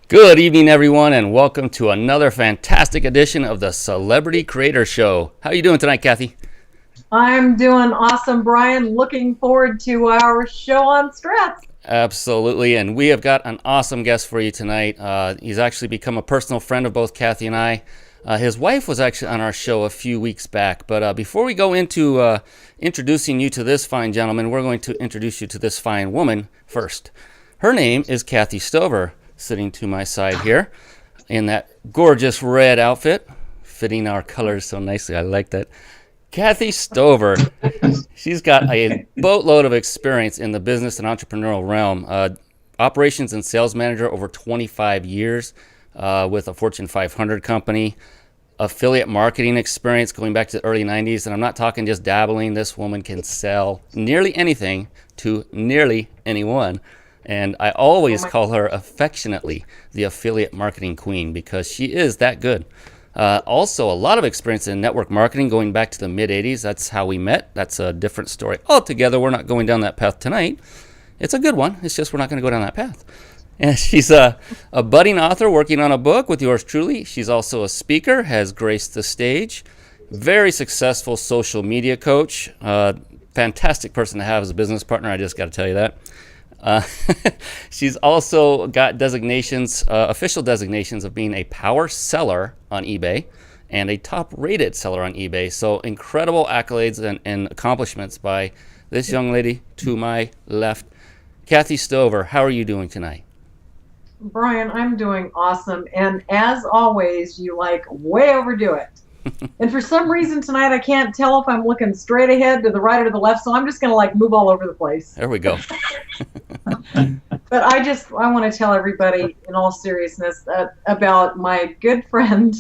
Good evening, everyone, and welcome to another fantastic edition of the Celebrity Creator Show. How are you doing tonight, Kathy? I'm doing awesome, Brian. Looking forward to our show on stress. Absolutely, and we have got an awesome guest for you tonight. He's actually become a personal friend of both Kathy and I. His wife was actually on our show a few weeks back, but before we go into introducing you to this fine gentleman, we're going to introduce you to this fine woman first. Her name is Kathy Stover, sitting to my side here in that gorgeous red outfit, fitting our colors so nicely. I like that. Kathy Stover, she's got a boatload of experience in the business and entrepreneurial realm. Operations and sales manager over 25 years with a Fortune 500 company. Affiliate marketing experience going back to the early 90s. And I'm not talking just dabbling. This woman can sell nearly anything to nearly anyone. And I always call her affectionately the affiliate marketing queen because she is that good. Also, a lot of experience in network marketing going back to the mid-'80s. That's how we met. That's a different story altogether. We're not going down that path tonight. It's a good one. It's just we're not going to go down that path. And she's a budding author working on a book with yours truly. She's also a speaker, has graced the stage. Very successful social media coach. Fantastic person to have as a business partner. I just got to tell you that. She's also got designations, official designations of being a power seller on eBay and a top-rated seller on eBay. So incredible accolades and accomplishments by this young lady to my left. Kathy Stover, how are you doing tonight? Brian, I'm doing awesome. And as always, you way overdo it. And for some reason tonight, I can't tell if I'm looking straight ahead, to the right, or to the left. So I'm just going to move all over the place. There we go. But I want to tell everybody in all seriousness about my good friend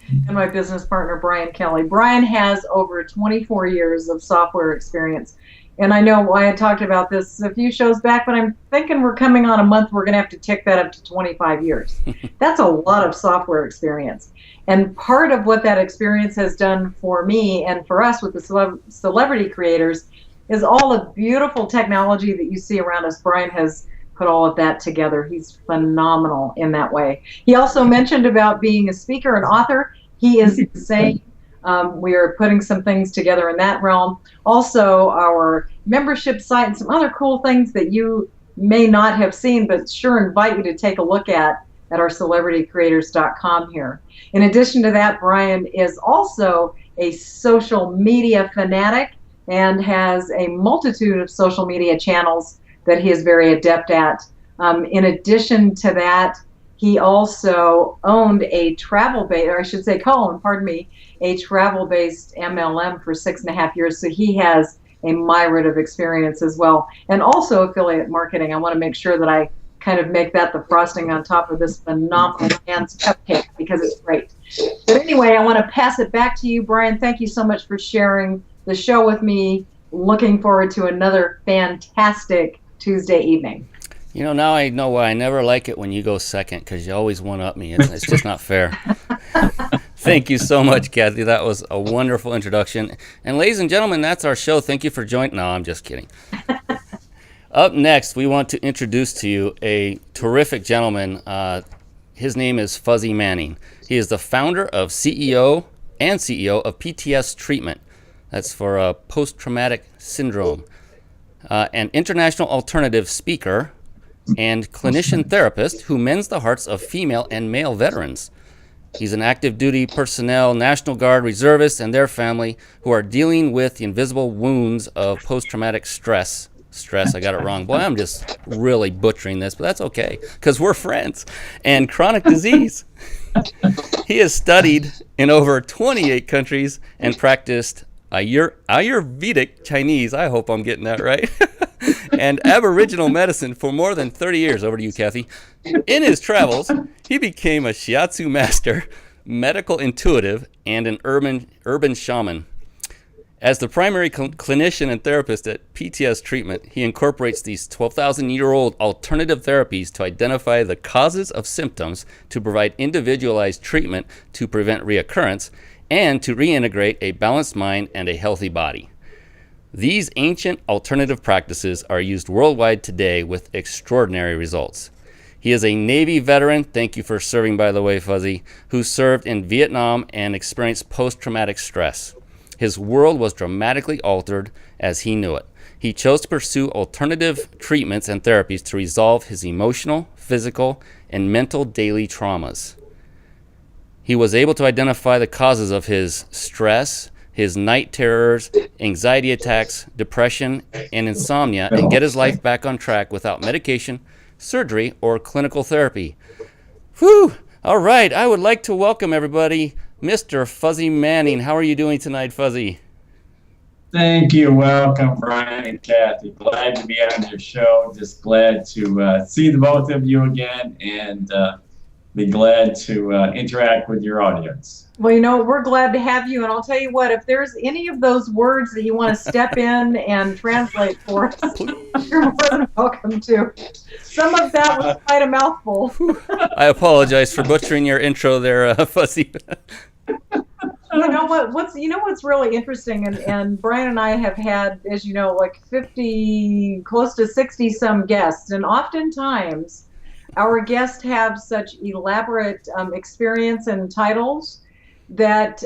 and my business partner, Brian Kelly. Brian has over 24 years of software experience. And I know I had talked about this a few shows back, but I'm thinking we're coming on a month. We're going to have to tick that up to 25 years. That's a lot of software experience. And part of what that experience has done for me and for us with the celebrity creators is all the beautiful technology that you see around us. Brian has put all of that together. He's phenomenal in that way. He also mentioned about being a speaker and author. He is the same. We are putting some things together in that realm. Also, our membership site and some other cool things that you may not have seen, but sure invite you to take a look at our celebritycreators.com here. In addition to that, Brian is also a social media fanatic and has a multitude of social media channels that he is very adept at. In addition to that, he also owned a travel-based, or I should say co-owned, a travel-based MLM for 6.5 years. So he has a myriad of experience as well. And also affiliate marketing. I want to make sure that I kind of make that the frosting on top of this phenomenal man's cupcake because it's great. But anyway, I want to pass it back to you, Brian. Thank you so much for sharing the show with me. Looking forward to another fantastic Tuesday evening. You know, now I know why I never like it when you go second, because you always one-up me. It's just not fair. Thank you so much, Kathy. That was a wonderful introduction. And ladies and gentlemen, that's our show. Thank you for joining. No, I'm just kidding. Up next, we want to introduce to you a terrific gentleman. His name is Fuzzy Manning. He is the founder of CEO of PTS Treatment. That's for post-traumatic syndrome. An international alternative speaker and clinician therapist who mends the hearts of female and male veterans. He's an active duty personnel, National Guard reservist, and their family who are dealing with the invisible wounds of post-traumatic stress. I got it wrong. Boy, I'm just really butchering this, but that's okay because we're friends. And chronic disease. He has studied in over 28 countries and practiced Ayurvedic Chinese, I hope I'm getting that right, and Aboriginal medicine for more than 30 years. Over to you, Kathy. In his travels, he became a shiatsu master, medical intuitive, and an urban shaman. As the primary clinician and therapist at PTS treatment, he incorporates these 12,000-year-old alternative therapies to identify the causes of symptoms, to provide individualized treatment to prevent reoccurrence, and to reintegrate a balanced mind and a healthy body. These ancient alternative practices are used worldwide today with extraordinary results. He is a Navy veteran, thank you for serving by the way, Fuzzy, who served in Vietnam and experienced post-traumatic stress. His world was dramatically altered as he knew it. He chose to pursue alternative treatments and therapies to resolve his emotional, physical, and mental daily traumas. He was able to identify the causes of his stress, his night terrors, anxiety attacks, depression, and insomnia, and get his life back on track without medication, surgery, or clinical therapy. Whew! All right, I would like to welcome everybody, Mr. Fuzzy Manning. How are you doing tonight, Fuzzy? Thank you. Welcome, Brian and Kathy. Glad to be on your show. Just glad to see the both of you again, and be glad to interact with your audience. Well, we're glad to have you, and I'll tell you what, if there's any of those words that you want to step in and translate for us, you're more than welcome to. Some of that was quite a mouthful. I apologize for butchering your intro there, Fuzzy. What's really interesting, and Brian and I have had, as you know, like 50, close to 60 some guests, and oftentimes our guests have such elaborate experience and titles that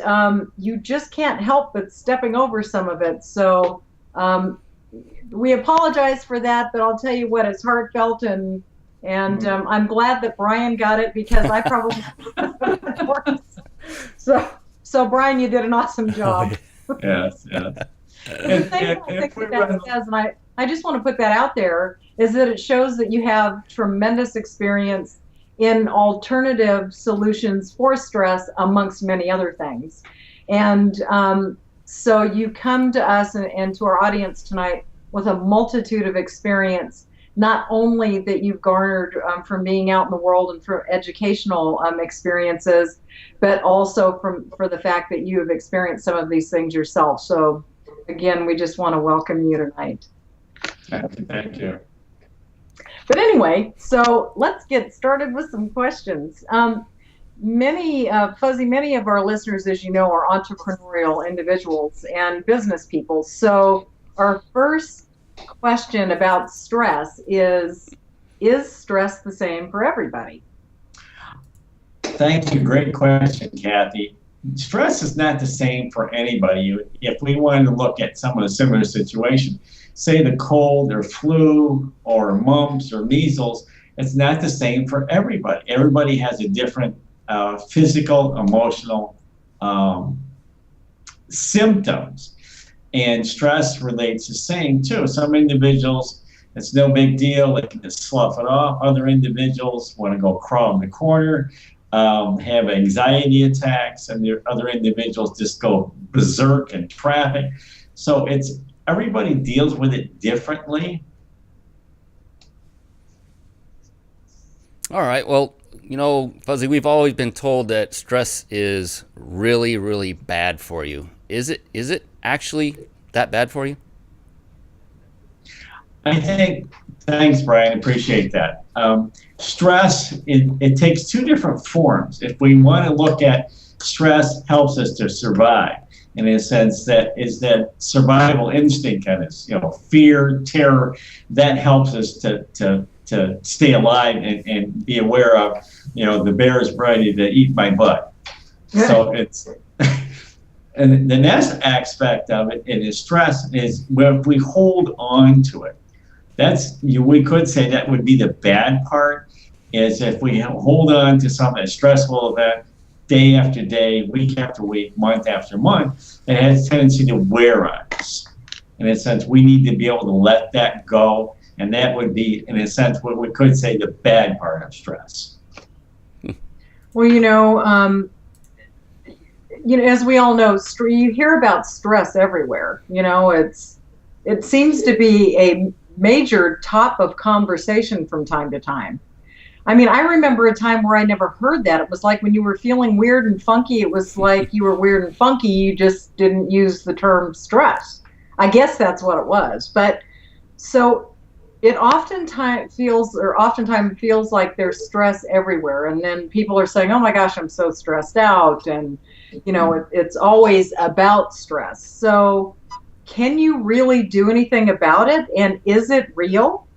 you just can't help but stepping over some of it. So we apologize for that, but I'll tell you what, it's heartfelt, and I'm glad that Brian got it, because I probably so Brian, you did an awesome job. Yes. The thing I think that says, and I just want to put that out there, is that it shows that you have tremendous experience in alternative solutions for stress, amongst many other things. And so you come to us and to our audience tonight with a multitude of experience, not only that you've garnered from being out in the world and for educational experiences, but also for the fact that you have experienced some of these things yourself. So again, we just want to welcome you tonight. Thank you. But anyway, so let's get started with some questions. Many of our listeners, as you know, are entrepreneurial individuals and business people. So our first question about stress is stress the same for everybody? Thank you. Great question, Kathy. Stress is not the same for anybody. If we wanted to look at some of the similar situations, say the cold or flu or mumps or measles, it's not the same for everybody. Everybody has a different physical, emotional symptoms. And stress relates the same too. Some individuals, it's no big deal, they can just slough it off. Other individuals want to go crawl in the corner, have anxiety attacks, and other individuals just go berserk in traffic. So everybody deals with it differently. All right. Well, Fuzzy, we've always been told that stress is really, really bad for you. Is it actually that bad for you? I think, thanks, Brian, appreciate that. Stress, it takes two different forms. If we want to look at stress helps us to survive, in a sense that is that survival instinct kind of, fear, terror, that helps us to stay alive and be aware of, the bear is ready to eat my butt. Yeah. So it's, and the next aspect of it is stress is where if we hold on to it. We could say that would be the bad part, is if we hold on to something, a stressful event, day after day, week after week, month after month, it has a tendency to wear on us. In a sense, we need to be able to let that go, and that would be, in a sense, what we could say the bad part of stress. Well, as we all know, you hear about stress everywhere. It seems to be a major top of conversation from time to time. I mean, I remember a time where I never heard that. It was like when you were feeling weird and funky, it was like you were weird and funky. You just didn't use the term stress. I guess that's what it was. But so it oftentimes feels like there's stress everywhere. And then people are saying, oh my gosh, I'm so stressed out. And, it's always about stress. So can you really do anything about it? And is it real?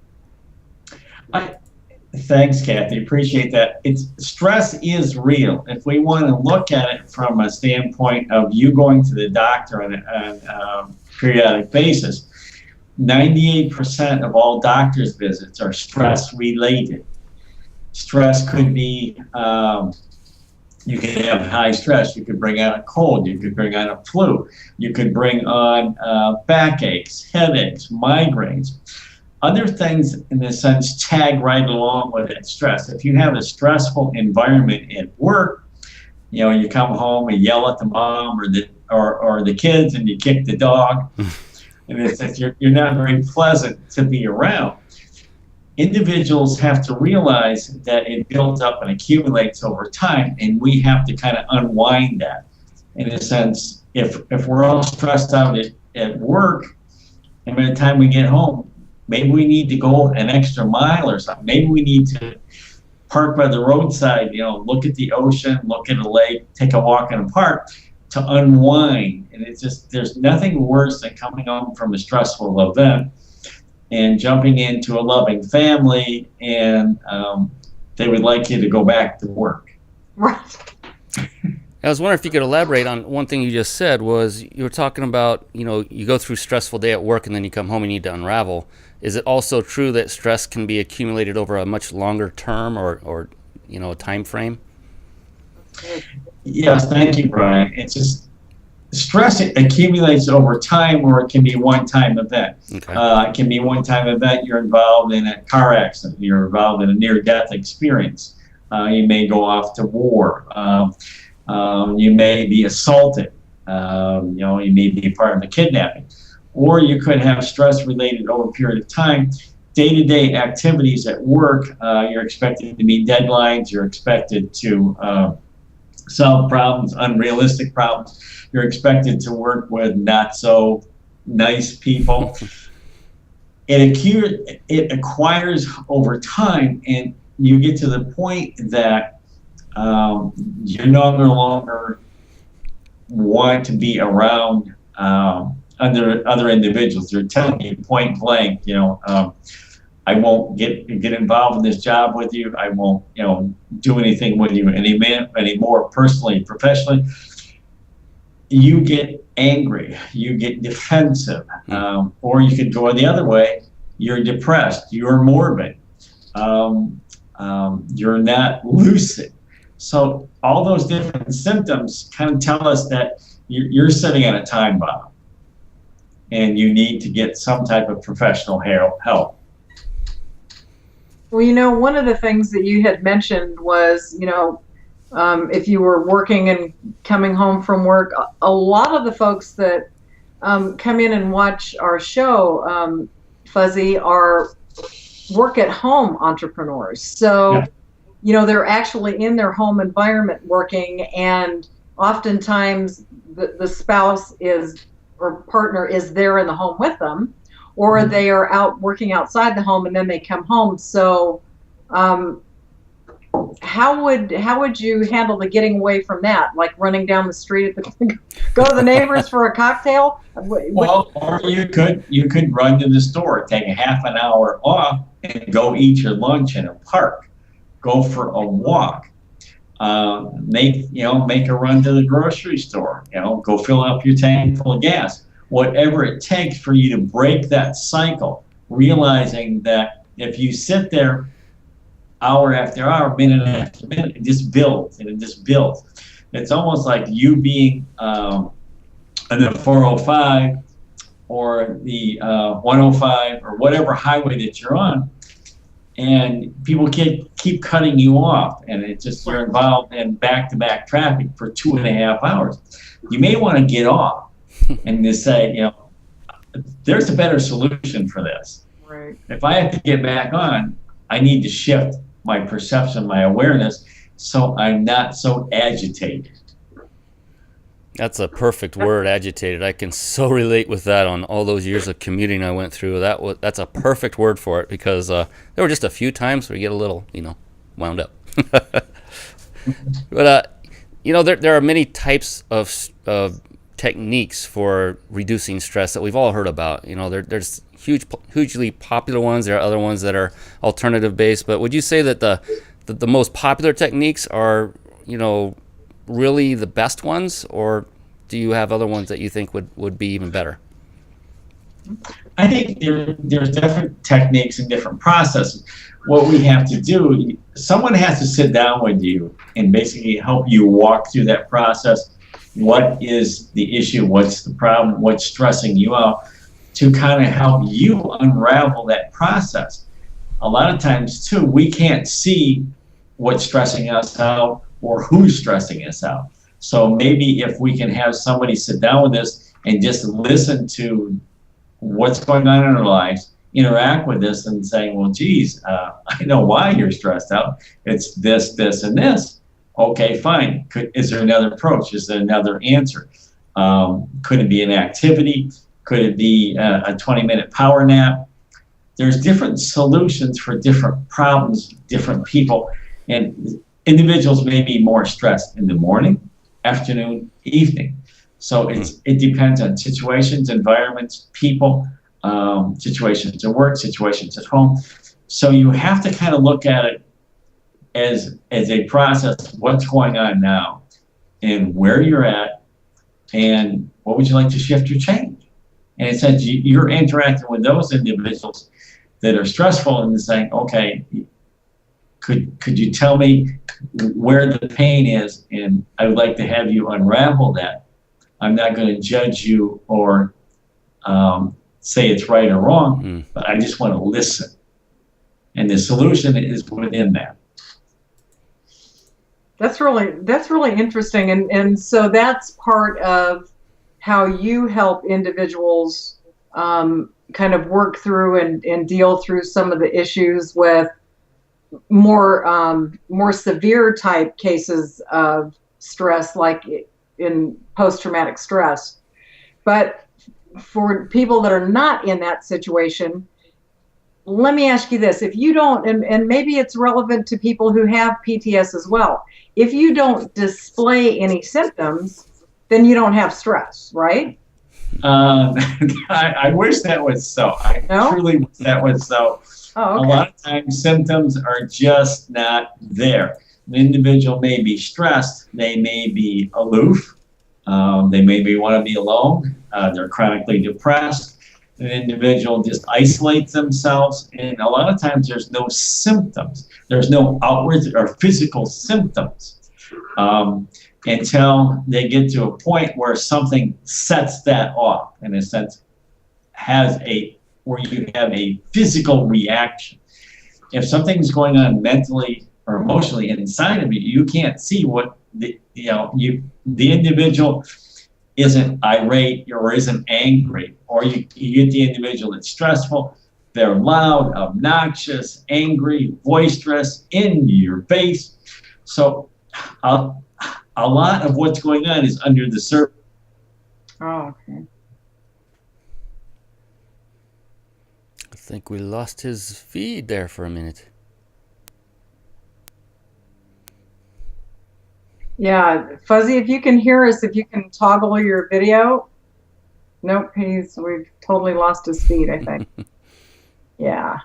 Thanks, Kathy. Appreciate that. Stress is real. If we want to look at it from a standpoint of you going to the doctor on a periodic basis, 98% of all doctor's visits are stress related. Stress could be, you could have high stress. You could bring on a cold. You could bring on a flu. You could bring on backaches, headaches, migraines. Other things, in a sense, tag right along with that stress. If you have a stressful environment at work, you come home and yell at the mom or the kids, and you kick the dog, and it's you're not very pleasant to be around. Individuals have to realize that it builds up and accumulates over time, and we have to kind of unwind that. In a sense, if we're all stressed out at work, and by the time we get home, maybe we need to go an extra mile or something. Maybe we need to park by the roadside, look at the ocean, look at a lake, take a walk in a park to unwind. And it's just, there's nothing worse than coming home from a stressful event and jumping into a loving family, and they would like you to go back to work. Right. I was wondering if you could elaborate on one thing you just said. Was you were talking about, you go through a stressful day at work and then you come home and you need to unravel. Is it also true that stress can be accumulated over a much longer term or a time frame? Yes, thank you, Brian. It's just stress accumulates over time, or it can be one-time event. Okay. It can be one-time event. You're involved in a car accident. You're involved in a near-death experience. You may go off to war. You may be assaulted. You may be part of a kidnapping. Or you could have stress related over a period of time. Day-to-day activities at work, you're expected to meet deadlines. You're expected to solve problems, unrealistic problems. You're expected to work with not so nice people. It acquires over time, and you get to the point that you no longer want to be around other individuals. They're telling you point blank, I won't get involved in this job with you. I won't, do anything with you anymore, personally and professionally. You get angry, you get defensive, or you could go the other way. You're depressed, you're morbid, you're not lucid. So all those different symptoms kind of tell us that you're sitting on a time bomb, and you need to get some type of professional help. Well, one of the things that you had mentioned was, if you were working and coming home from work, a lot of the folks that come in and watch our show, Fuzzy, are work-at-home entrepreneurs. So, they're actually in their home environment working, and oftentimes the spouse or partner is there in the home with them, or they are out working outside the home and then they come home. So how would you handle the getting away from that? Like running down the street go to the neighbors for a cocktail? Well, or you could run to the store, take a half an hour off, and go eat your lunch in a park. Go for a walk. Make a run to the grocery store. Go fill up your tank full of gas. Whatever it takes for you to break that cycle, realizing that if you sit there hour after hour, minute after minute, it just builds and it just builds. It's almost like you being on the 405 or the 105 or whatever highway that you're on, and people keep cutting you off, and it just, you're involved in back-to-back traffic for 2.5 hours. You may want to get off and just say, you know, there's a better solution for this. Right. If I have to get back on, I need to shift my perception, my awareness, so I'm not so agitated. That's a perfect word, agitated. I can so relate with that on all those years of commuting I went through. That's a perfect word for it, because there were just a few times where you get a little, wound up. But there are many types of techniques for reducing stress that we've all heard about. There's hugely popular ones. There are other ones that are alternative based. But would you say that the most popular techniques are, really the best ones, or do you have other ones that you think would be even better? I think there's different techniques and different processes. What we have to do, someone has to sit down with you and basically help you walk through that process. What is the issue? What's the problem? What's stressing you out? To kind of help you unravel that process. A lot of times, too, we can't see what's stressing us out or who's stressing us out. So maybe if we can have somebody sit down with us and just listen to what's going on in our lives, interact with this and saying, well, geez, I know why you're stressed out. It's this, this, and this. Okay, fine. Is there another approach? Is there another answer? Could it be an activity? Could it be a 20-minute power nap? There's different solutions for different problems, different people. And individuals may be more stressed in the morning, afternoon, evening. So it depends on situations, environments, people, situations at work, situations at home. So you have to kind of look at it as a process, what's going on now and where you're at and what would you like to shift or change. And it says you're interacting with those individuals that are stressful and saying, okay, could you tell me where the pain is, and I would like to have you unravel that. I'm not going to judge you or say it's right or wrong, but I just want to listen. And the solution is within that. That's really interesting, and so that's part of how you help individuals kind of work through and deal through some of the issues with more severe type cases of stress, like in post-traumatic stress. But for people that are not in that situation, let me ask you this. If you don't, and maybe it's relevant to people who have PTS as well, if you don't display any symptoms, then you don't have stress, right? I wish that was so. I truly wish that was so. Oh, okay. A lot of times symptoms are just not there. An individual may be stressed, they may be aloof, they maybe want to be alone, they're chronically depressed. An individual just isolates themselves, and a lot of times there's no symptoms. There's no outward or physical symptoms until they get to a point where something sets that off, in a sense, where you have a physical reaction. If something's going on mentally or emotionally inside of you, you can't see what the individual isn't irate or isn't angry, or you get the individual that's stressful, they're loud, obnoxious, angry, boisterous, in your face. So a lot of what's going on is under the surface. Oh, okay. I think we lost his feed there for a minute. Yeah, Fuzzy, if you can hear us, if you can toggle your video. Nope, we've totally lost his feed, I think. Yeah.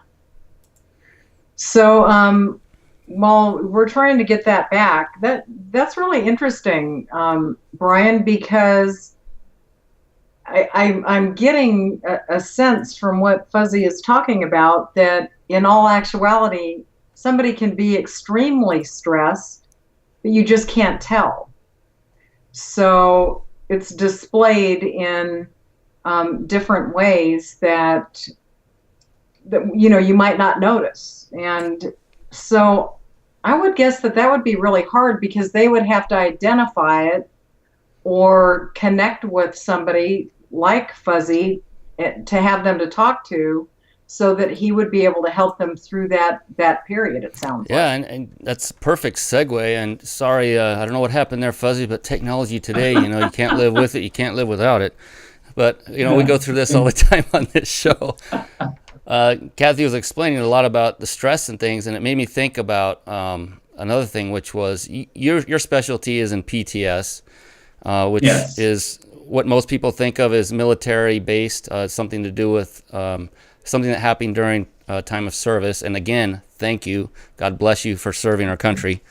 So, while we're trying to get that back, that's really interesting, Brian, because I'm getting a sense from what Fuzzy is talking about that in all actuality, somebody can be extremely stressed, but you just can't tell. So it's displayed in different ways that you might not notice. And so I would guess that would be really hard, because they would have to identify it or connect with somebody like Fuzzy to have them to talk to, so that he would be able to help them through that period, it sounds like. Yeah, and that's a perfect segue. And sorry, I don't know what happened there, Fuzzy, but technology today, you can't live with it, you can't live without it. But, we go through this all the time on this show. Kathy was explaining a lot about the stress and things, and it made me think about another thing, which was your specialty is in PTS, which Yes. is what most people think of as military-based, something to do with something that happened during time of service. And again, thank you. God bless you for serving our country.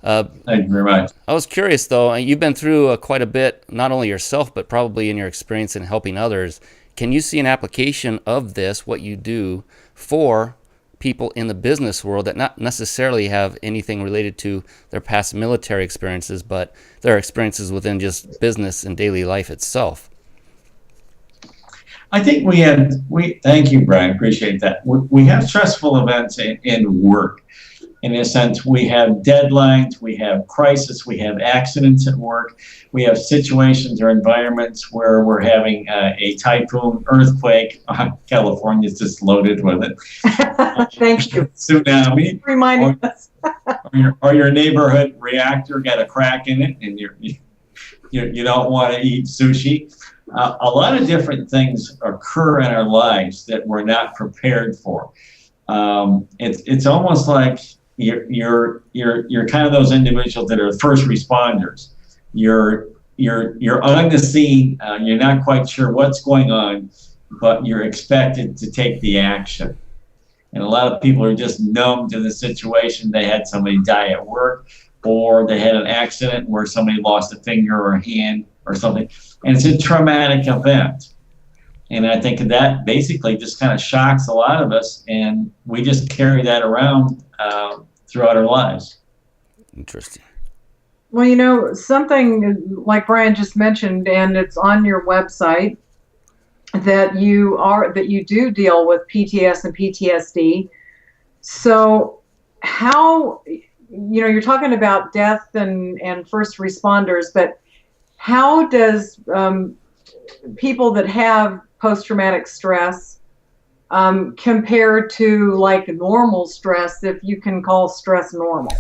Thank you very much. I was curious, though, you've been through quite a bit, not only yourself, but probably in your experience in helping others. Can you see an application of this, what you do, for people in the business world that not necessarily have anything related to their past military experiences, but their experiences within just business and daily life itself? I think thank you, Brian, appreciate that. We have stressful events in work. In a sense, we have deadlines, we have crisis, we have accidents at work, we have situations or environments where we're having a typhoon, earthquake. California's just loaded with it. Thank you. Tsunami. Reminding us. or your neighborhood reactor got a crack in it, and you don't want to eat sushi. A lot of different things occur in our lives that we're not prepared for. It's almost like you're kind of those individuals that are first responders. You're on the scene. You're not quite sure what's going on, but you're expected to take the action. And a lot of people are just numb to the situation. They had somebody die at work, or they had an accident where somebody lost a finger or a hand or something. And it's a traumatic event. And I think that basically just kind of shocks a lot of us, and we just carry that around throughout our lives. Interesting. Well, something like Brian just mentioned, and it's on your website, that you do deal with PTS and PTSD. So how, you're talking about death and first responders, but how does people that have post-traumatic stress compare to like normal stress, if you can call stress normal?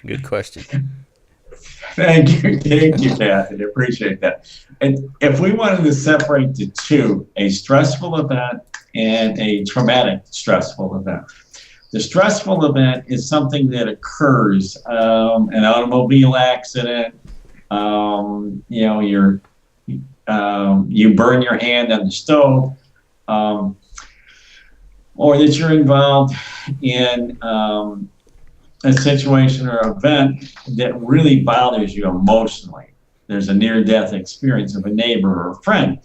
Good question. Thank you, Kathy. I appreciate that. And if we wanted to separate the two, a stressful event and a traumatic stressful event. The stressful event is something that occurs, an automobile accident, you burn your hand on the stove, or that you're involved in a situation or event that really bothers you emotionally. There's a near-death experience of a neighbor or a friend.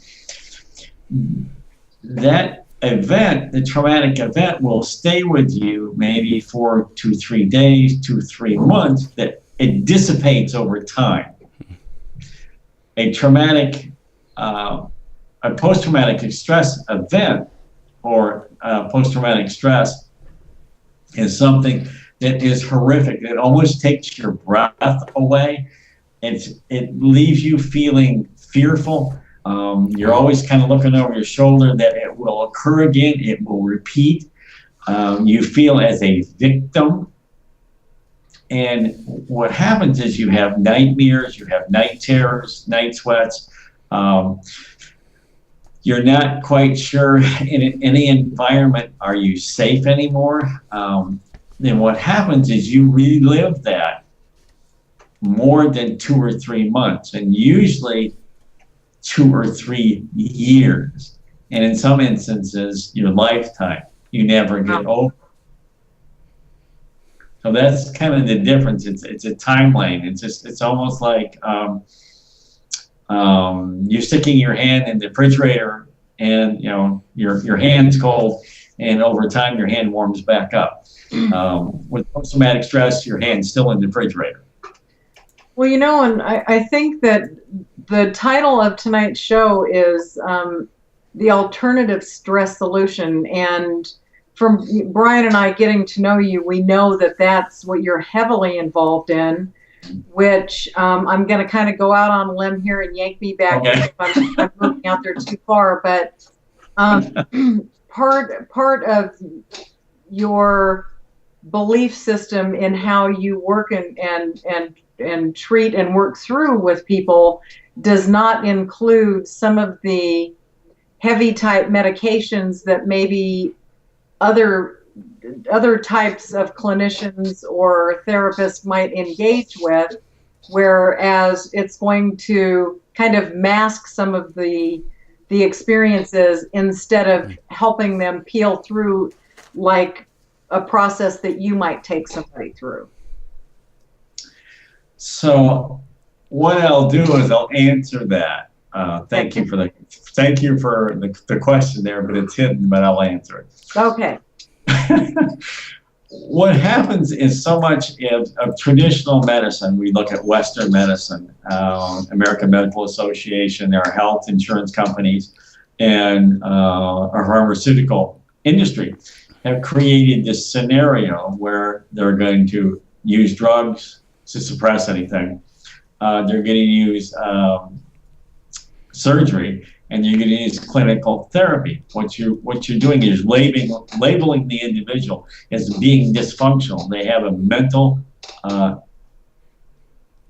That event, the traumatic event, will stay with you maybe for 2-3 days, 2-3 months, that it dissipates over time. A post-traumatic stress event or post-traumatic stress is something that is horrific. It almost takes your breath away. It leaves you feeling fearful. You're always kind of looking over your shoulder that it will occur again. It will repeat. You feel as a victim. And what happens is you have nightmares, you have night terrors, night sweats. You're not quite sure in any environment, are you safe anymore? Then what happens is you relive that more than 2 or 3 months, and usually 2 or 3 years. And in some instances, your lifetime. You never get over. So that's kind of the difference. It's a timeline. It's almost like you're sticking your hand in the refrigerator, and your hand's cold, and over time your hand warms back up. With post-traumatic stress, your hand's still in the refrigerator. Well, and I think that the title of tonight's show is The Alternative Stress Solution. And from Brian and I getting to know you, we know that that's what you're heavily involved in, which I'm going to kind of go out on a limb here and yank me back if I'm moving out there too far. But part of your belief system in how you work and treat and work through with people does not include some of the heavy type medications that maybe other types of clinicians or therapists might engage with, whereas it's going to kind of mask some of the experiences instead of helping them peel through like a process that you might take somebody through. So what I'll do is I'll answer that. Thank you for the question there, but it's hidden, but I'll answer it. Okay. What happens is so much of traditional medicine, we look at Western medicine, American Medical Association, our health insurance companies, and our pharmaceutical industry have created this scenario where they're going to use drugs to suppress anything. They're going to use surgery, and you're going to use clinical therapy. What you're doing is labeling the individual as being dysfunctional. They have a mental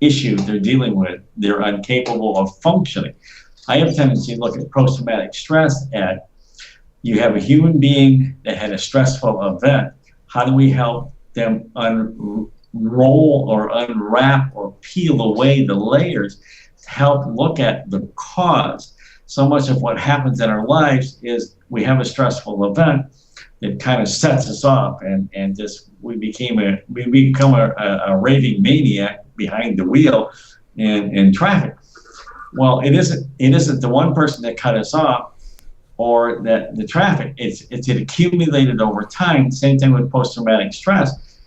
issue they're dealing with. They're incapable of functioning. I have a tendency to look at post-traumatic stress as you have a human being that had a stressful event. How do we help them unroll or unwrap or peel away the layers to help look at the cause? So much of what happens in our lives is we have a stressful event that kind of sets us off, and just we become a raving maniac behind the wheel in traffic. Well, it isn't the one person that cut us off or that the traffic. It accumulated over time. Same thing with post-traumatic stress.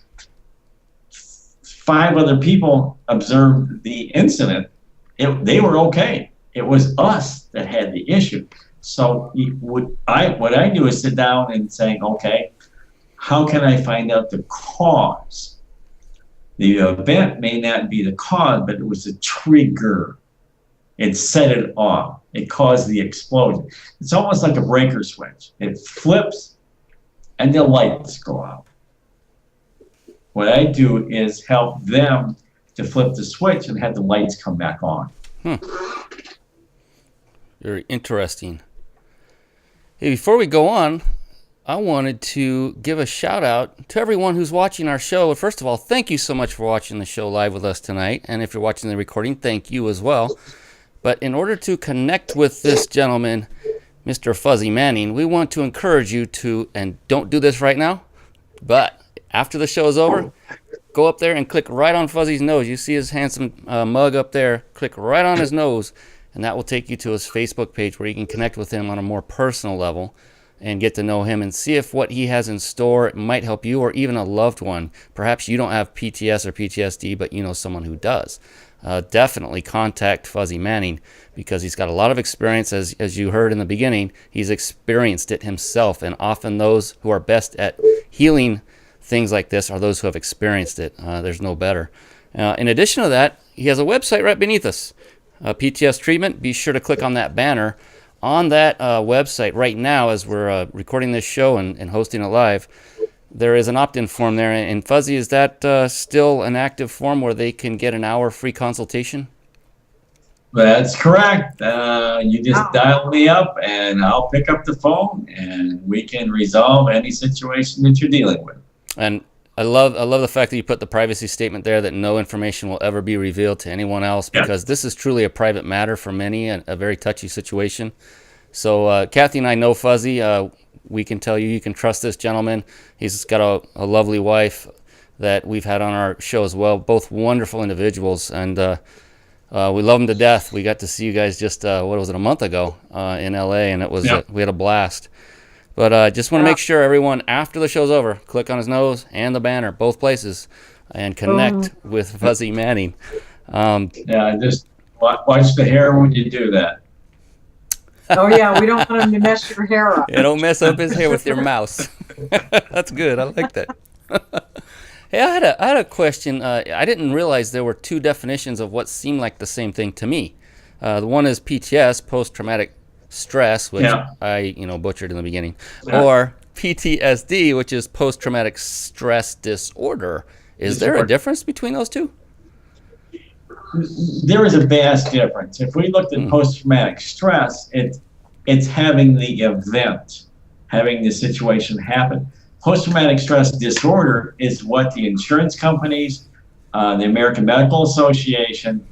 5 other people observed the incident. They were okay. It was us that had the issue. So what I do is sit down and say, okay, how can I find out the cause? The event may not be the cause, but it was a trigger. It set it off. It caused the explosion. It's almost like a breaker switch. It flips and the lights go out. What I do is help them to flip the switch and have the lights come back on. Very interesting. Hey, before we go on, I wanted to give a shout out to everyone who's watching our show. First of all, thank you so much for watching the show live with us tonight. And if you're watching the recording, thank you as well. But in order to connect with this gentleman, Mr. Fuzzy Manning, we want to encourage you to, and don't do this right now, but after the show is over, go up there and click right on Fuzzy's nose. You see his handsome mug up there. Click right on his nose, and that will take you to his Facebook page where you can connect with him on a more personal level and get to know him and see if what he has in store might help you or even a loved one. Perhaps you don't have PTS or PTSD, but you know someone who does. Definitely contact Fuzzy Manning because he's got a lot of experience. As you heard in the beginning, he's experienced it himself, and often those who are best at healing things like this are those who have experienced it. There's no better. In addition to that, he has a website right beneath us, PTS Treatment. Be sure to click on that banner. On that website right now, as we're recording this show and hosting it live, there is an opt-in form there. And Fuzzy, is that still an active form where they can get an hour free consultation? That's correct. You just dial me up and I'll pick up the phone and we can resolve any situation that you're dealing with. And I love the fact that you put the privacy statement there that no information will ever be revealed to anyone else, because this is truly a private matter for many and a very touchy situation. So Kathy and I know Fuzzy. We can tell you can trust this gentleman. He's got a lovely wife that we've had on our show as well. Both wonderful individuals, and we love them to death. We got to see you guys just a month ago in LA, and it was we had a blast. But just want to make sure everyone, after the show's over, click on his nose and the banner, both places, and connect with Fuzzy Manning. Yeah, just watch the hair when you do that. Oh yeah, we don't want him to mess your hair up. Yeah, don't mess up his hair with your mouse. That's good. I like that. Hey, I had a question. I didn't realize there were two definitions of what seemed like the same thing to me. The one is PTS, post-traumatic stress, which I butchered in the beginning, or PTSD, which is post-traumatic stress disorder. Is there a difference between those two? There is a vast difference. If we looked at post-traumatic stress, it's having the event, having the situation happen. Post-traumatic stress disorder is what the insurance companies, the American Medical Association,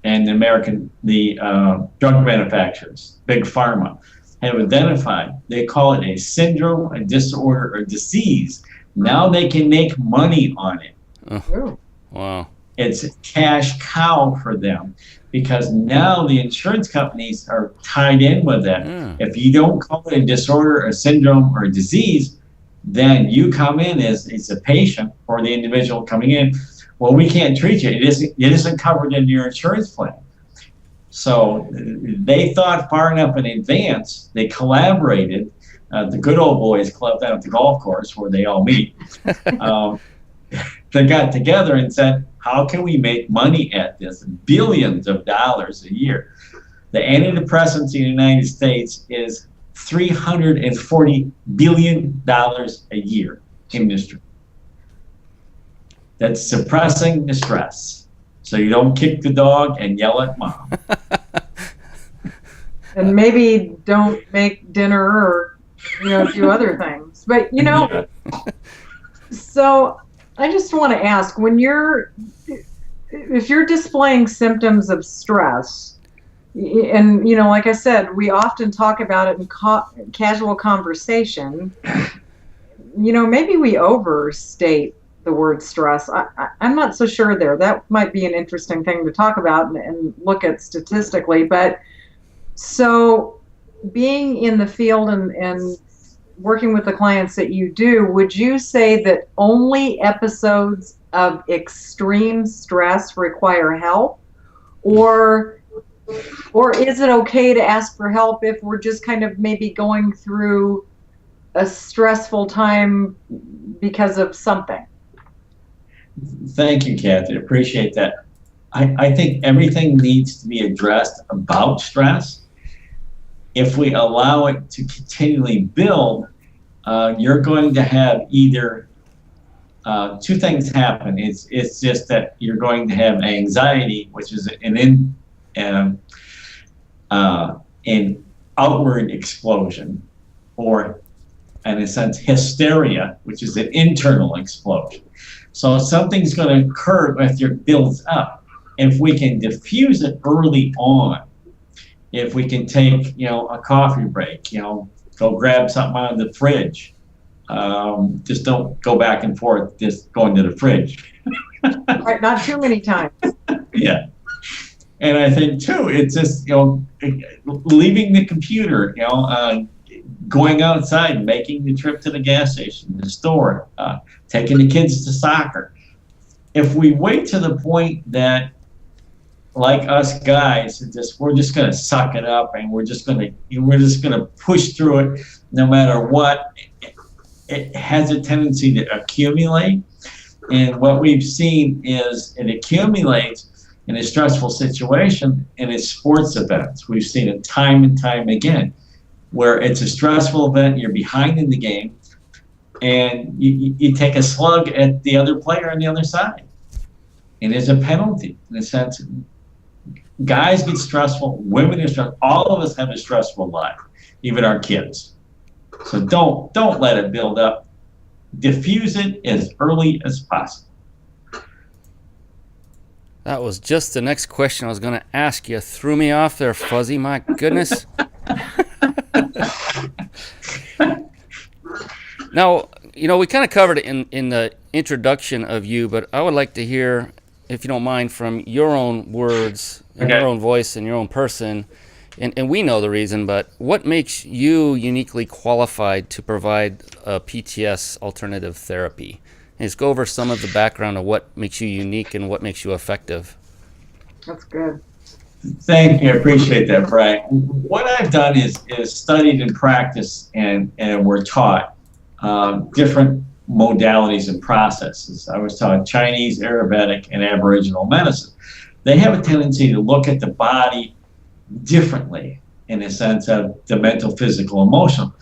and the drug manufacturers, Big Pharma, have identified. They call it a syndrome, a disorder, or disease. Now they can make money on it. Oh. Wow. It's a cash cow for them because now the insurance companies are tied in with that. If you don't call it a disorder, a syndrome, or a disease, then you come in as a patient or the individual coming in. Well, we can't treat you. It isn't covered in your insurance plan. So they thought far enough in advance. They collaborated. The good old boys club down at the golf course where they all meet. They got together and said, how can we make money at this? Billions of dollars a year. The antidepressants in the United States is $340 billion a year industry. That's suppressing the stress. So you don't kick the dog and yell at mom. And maybe don't make dinner or, do other things. But, so I just want to ask, if you're displaying symptoms of stress, and, like I said, we often talk about it in casual conversation, maybe we overstate the word stress. I'm not so sure there. That might be an interesting thing to talk about and look at statistically. But so being in the field and working with the clients that you do, would you say that only episodes of extreme stress require help? Or is it okay to ask for help if we're just kind of maybe going through a stressful time because of something? Thank you, Kathy. Appreciate that. I think everything needs to be addressed about stress. If we allow it to continually build, you're going to have either two things happen. It's just that you're going to have anxiety, which is an outward explosion, or in a sense hysteria, which is an internal explosion. So something's going to occur if it builds up. If we can diffuse it early on, if we can take a coffee break, go grab something out of the fridge. Just don't go back and forth, just going to the fridge. Right, not too many times. Yeah. And I think too, it's just, leaving the computer, going outside, making the trip to the gas station, the store, taking the kids to soccer. If we wait to the point that, like us guys, we're just going to suck it up and we're just going to push through it no matter what, it has a tendency to accumulate. And what we've seen is it accumulates in a stressful situation in its sports events. We've seen it time and time again, where it's a stressful event, you're behind in the game, and you take a slug at the other player on the other side. And there's a penalty in a sense. Guys get stressful, women are stressful, all of us have a stressful life, even our kids. So don't let it build up. Diffuse it as early as possible. That was just the next question I was going to ask you. Threw me off there, Fuzzy. My goodness. Now, we kind of covered it in the introduction of you, but I would like to hear, if you don't mind, from your own words, in your own voice, and your own person, and we know the reason, but what makes you uniquely qualified to provide a PTS alternative therapy? And just go over some of the background of what makes you unique and what makes you effective. That's good. Thank you. I appreciate that, Brian. What I've done is studied and practiced, and we're taught different modalities and processes. I was taught Chinese, Ayurvedic, and Aboriginal medicine. They have a tendency to look at the body differently in the sense of the mental, physical, emotional.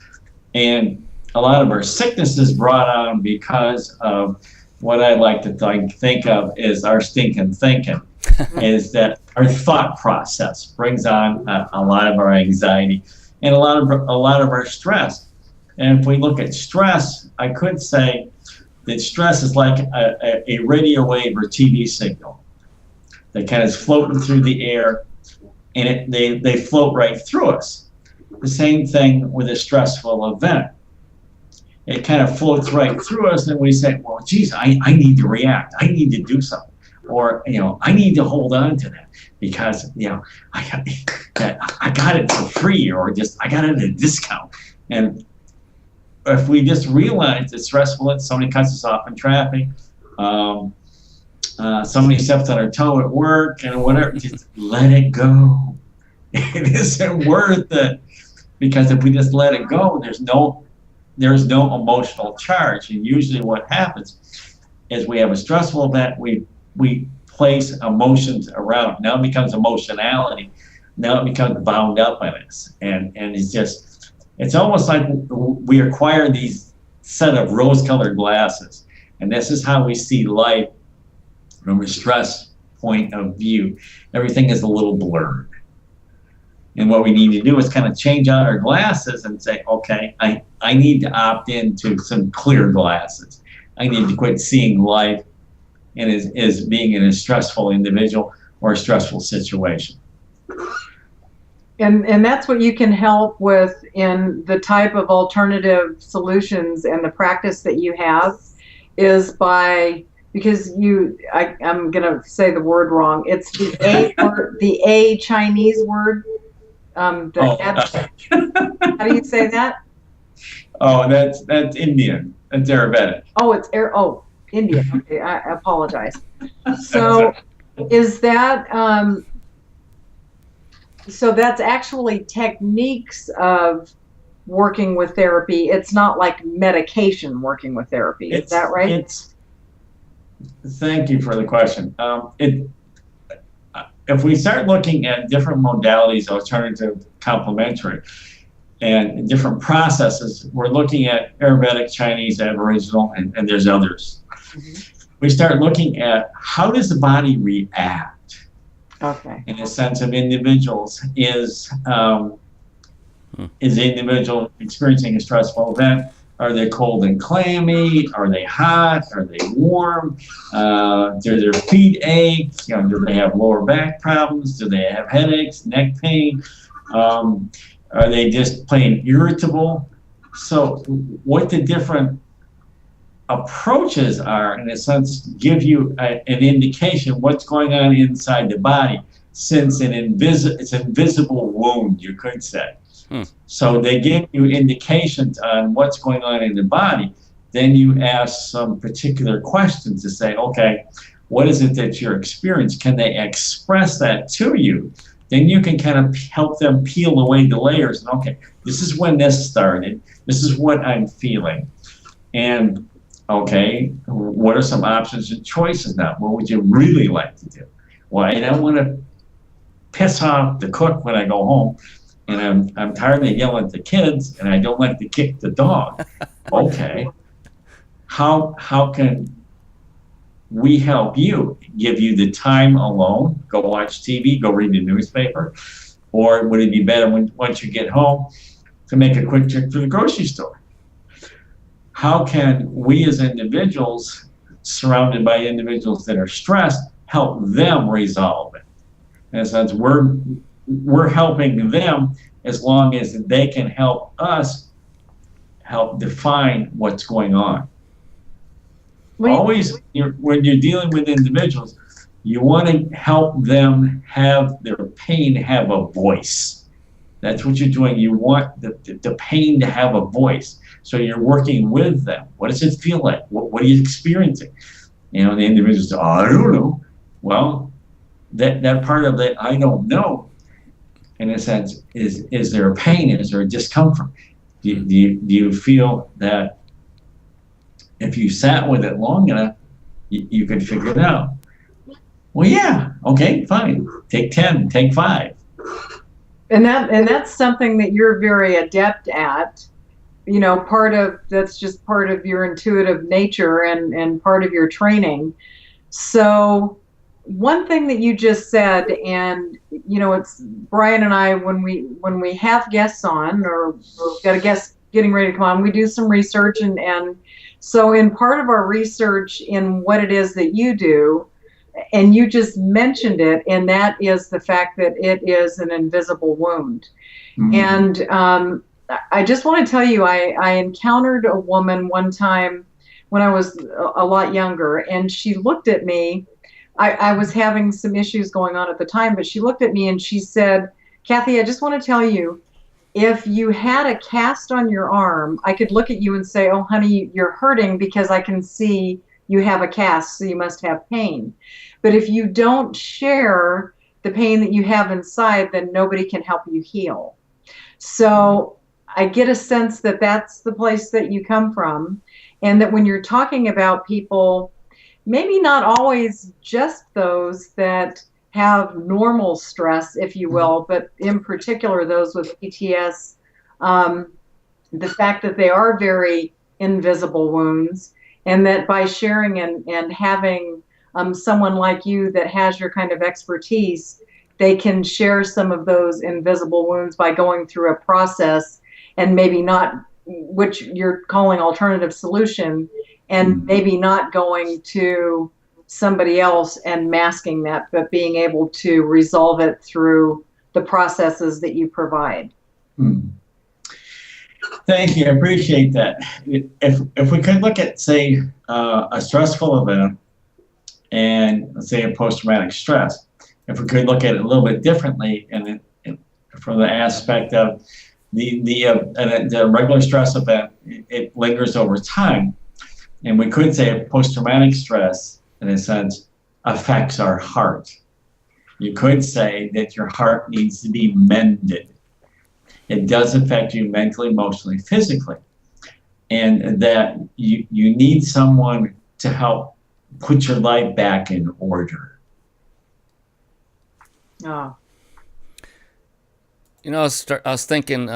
And a lot of our sickness is brought on because of what I like to think of is our stinking thinking. Is that our thought process brings on a lot of our anxiety and a lot of our stress. And if we look at stress, I could say that stress is like a radio wave or TV signal that kind of is floating through the air, and they float right through us. The same thing with a stressful event. It kind of floats right through us, and we say, well, geez, I need to react. I need to do something. Or, I need to hold on to that because, I got it for free, or just I got it at a discount. And if we just realize it's stressful, somebody cuts us off in traffic, somebody steps on our toe at work, and whatever, just let it go. It isn't worth it, because if we just let it go, there's no emotional charge. And usually what happens is we have a stressful event, we place emotions around. Now it becomes emotionality. Now it becomes bound up in us. And it's almost like we acquire these set of rose-colored glasses. And this is how we see life from a stress point of view. Everything is a little blurred. And what we need to do is kind of change out our glasses and say, okay, I need to opt into some clear glasses. I need to quit seeing life and is being in a stressful individual or a stressful situation. And that's what you can help with in the type of alternative solutions and the practice that you have is by, because I'm going to say the word wrong. It's the A word, the A Chinese word. How do you say that? Oh, that's Indian. That's Ayurvedic. Oh, Indian. Okay, I apologize. So is that, so that's actually techniques of working with therapy. It's not like medication working with therapy. Is that right? Thank you for the question. If we start looking at different modalities, alternative, complementary, and different processes, we're looking at Ayurvedic, Chinese, Aboriginal, and there's others. Mm-hmm. We start looking at how does the body react. Okay. In a sense of individuals, is the individual experiencing a stressful event? Are they cold and clammy? Are they hot? Are they warm? Do their feet ache? Do they have lower back problems? Do they have headaches, neck pain? Are they just plain irritable? So what the different approaches are, in a sense, give you an indication what's going on inside the body, since it's an invisible wound, you could say. So they give you indications on what's going on in the body. Then you ask some particular questions to say, okay, what is it that you're experiencing? Can they express that to you? Then you can kind of help them peel away the layers. And okay, this is when this started. This is what I'm feeling. And okay, what are some options and choices now? What would you really like to do? Well, I don't want to piss off the cook when I go home. And I'm tired of yelling at the kids, and I don't like to kick the dog. Okay, how can we help you? Give you the time alone? Go watch TV, go read the newspaper? Or would it be better once you get home to make a quick trip to the grocery store? How can we as individuals, surrounded by individuals that are stressed, help them resolve it? In a sense, we're helping them as long as they can help us help define what's going on. Always, when you're dealing with individuals, you want to help them have their pain have a voice. That's what you're doing. You want the pain to have a voice. So you're working with them. What does it feel like? What are you experiencing? The individuals say, I don't know. Well, that part of it, I don't know, in a sense, is there a pain? Is there a discomfort? Do you feel that if you sat with it long enough, you could figure it out? Well, yeah, okay, fine. Take 10, take 5. And that's something that you're very adept at. You know, that's just part of your intuitive nature and part of your training. So one thing that you just said, and you know, it's Brian and I, when we have guests on, or we've got a guest getting ready to come on, we do some research, and so in part of our research in what it is that you do, and you just mentioned it, and that is the fact that it is an invisible wound. Mm-hmm. And I just want to tell you, I encountered a woman one time when I was a lot younger, and she looked at me. I was having some issues going on at the time, but she looked at me and she said, "Kathy, I just want to tell you, if you had a cast on your arm, I could look at you and say, oh, honey, you're hurting because I can see you have a cast, so you must have pain. But if you don't share the pain that you have inside, then nobody can help you heal." So I get a sense that that's the place that you come from, and that when you're talking about people, maybe not always just those that have normal stress, if you will, but in particular those with PTS, the fact that they are very invisible wounds, and that by sharing and having someone like you that has your kind of expertise, they can share some of those invisible wounds by going through a process, and maybe not, which you're calling alternative solution, and maybe not going to somebody else and masking that, but being able to resolve it through the processes that you provide. Thank you. I appreciate that. If we could look at, say, a stressful event, and let's say a post-traumatic stress, if we could look at it a little bit differently, and from the aspect of the regular stress event, it lingers over time, and we could say a post-traumatic stress, in a sense, affects our heart. You could say that your heart needs to be mended. It does affect you mentally, emotionally, physically, and that you need someone to help put your life back in order. Oh. You know, I was thinking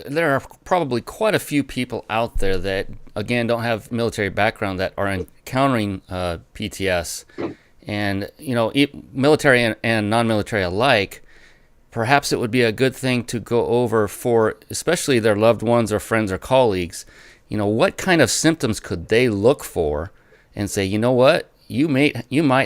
there are probably quite a few people out there that, again, don't have military background that are encountering PTS. And, you know, military and non-military alike, perhaps it would be a good thing to go over for especially their loved ones or friends or colleagues. You know, what kind of symptoms could they look for and say, you know what, you might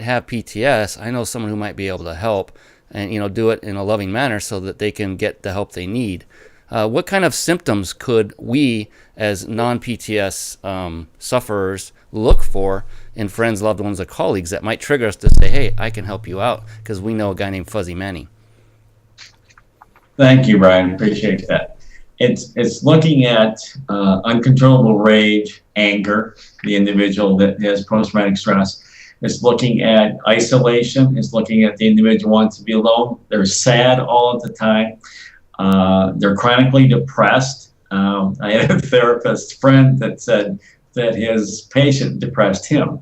have PTS. I know someone who might be able to help, and, you know, do it in a loving manner so that they can get the help they need. What kind of symptoms could we as non-PTS sufferers look for in friends, loved ones, or colleagues that might trigger us to say, hey, I can help you out because we know a guy named Fuzzy Manny? Thank you, Brian. Appreciate that. It's looking at uncontrollable rage, anger, the individual that has post-traumatic stress. It's looking at isolation. It's looking at the individual wants to be alone. They're sad all of the time. They're chronically depressed. I had a therapist friend that said that his patient depressed him.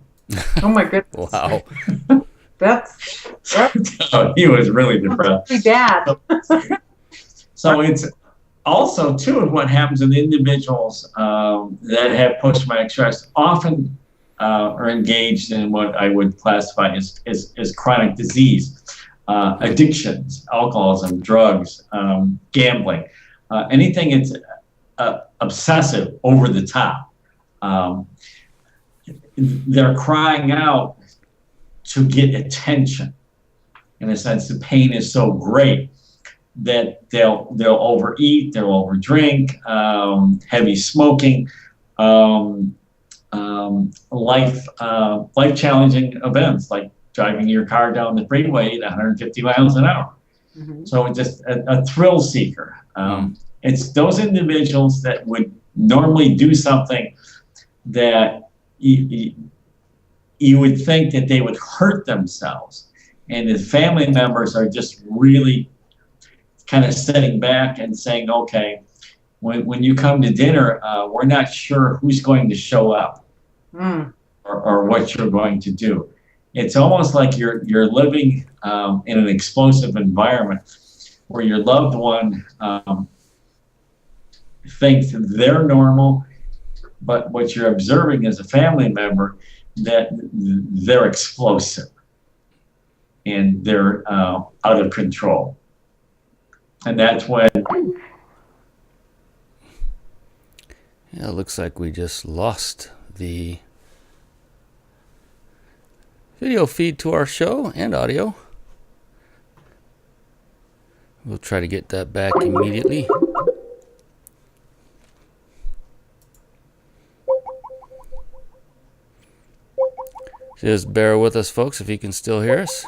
Oh my goodness. Wow. That's Oh, he was really depressed. pretty bad. So it's also, too, of what happens in individuals that have post-traumatic stress often are engaged in what I would classify as chronic disease, addictions, alcoholism, drugs, gambling, anything that's obsessive, over the top. They're crying out to get attention. In a sense, the pain is so great that they'll overeat, they'll overdrink, heavy smoking, life challenging events like driving your car down the freeway at 150 miles an hour. Mm-hmm. So it's just a thrill seeker. It's those individuals that would normally do something that you would think that they would hurt themselves, and the family members are just really kind of sitting back and saying, okay, when you come to dinner, we're not sure who's going to show up or what you're going to do. It's almost like you're living in an explosive environment where your loved one thinks they're normal, but what you're observing as a family member, that they're explosive and they're out of control. And that's when... Yeah, it looks like we just lost the video feed to our show and audio. We'll try to get that back immediately. Just bear with us, folks, if you can still hear us.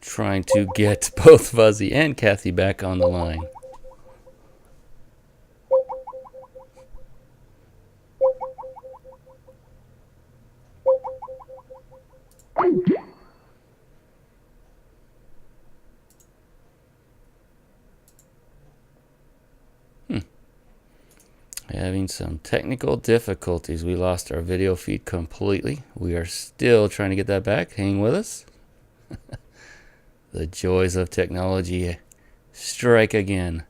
Trying to get both Fuzzy and Kathy back on the line. Having some technical difficulties. We lost our video feed completely. We are still trying to get that back. Hang with us. The joys of technology strike again.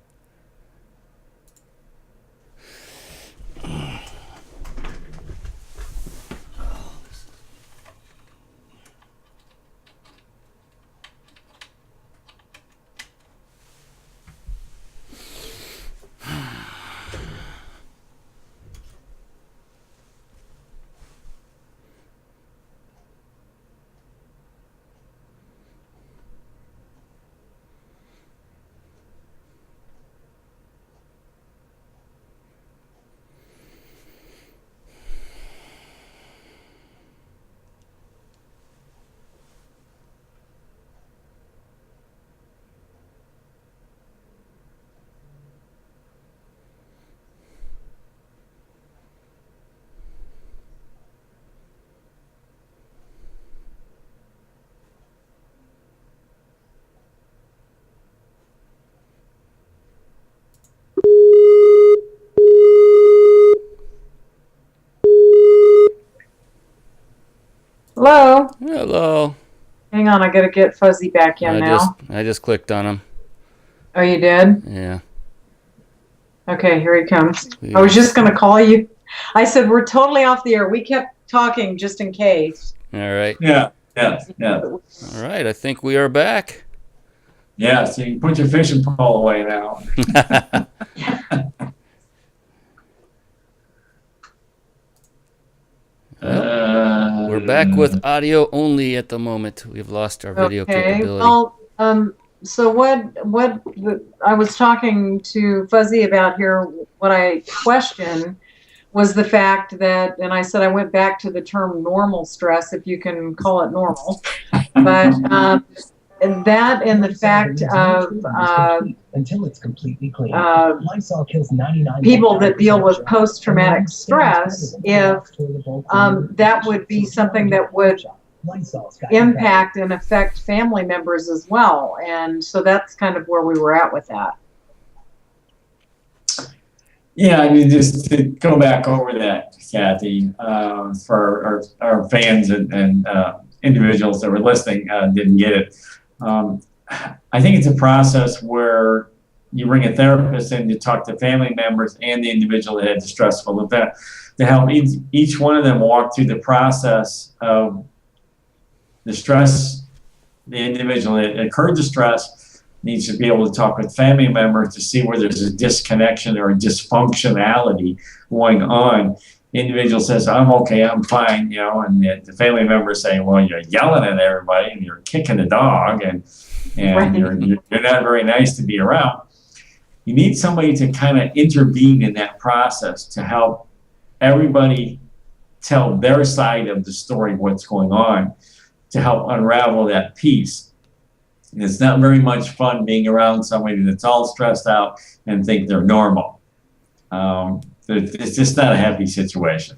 Hello. Hello. Hang on, I gotta get Fuzzy back in now. I just clicked on him. Oh, you did? Yeah. Okay, here he comes. I was just gonna call you. I said we're totally off the air. We kept talking just in case. All right. Yeah. All right, I think we are back. Yeah, so you can put your fishing pole away now. We're back with audio only at the moment. We've lost our video capability. Well, so what I was talking to Fuzzy about here, what I questioned was the fact that, and I said I went back to the term normal stress, if you can call it normal, but and that and the fact of until it's completely clean. Lysol kills 99 people that deal with post-traumatic stress, if that would be something that would impact and affect family members as well. And so that's kind of where we were at with that. Yeah, I mean, just to go back over that, Kathy, for our fans and individuals that were listening didn't get it. I think it's a process where you bring a therapist in to talk to family members and the individual that had the stressful event to help each one of them walk through the process of the stress. The individual that incurred the stress needs to be able to talk with family members to see where there's a disconnection or a dysfunctionality going on. The individual says, I'm okay, I'm fine, you know, and the family members say, well, you're yelling at everybody and you're kicking the dog and Right. you're not very nice to be around. You need somebody to kind of intervene in that process to help everybody tell their side of the story, what's going on, to help unravel that piece. And it's not very much fun being around somebody that's all stressed out and think they're normal. It's just not a happy situation.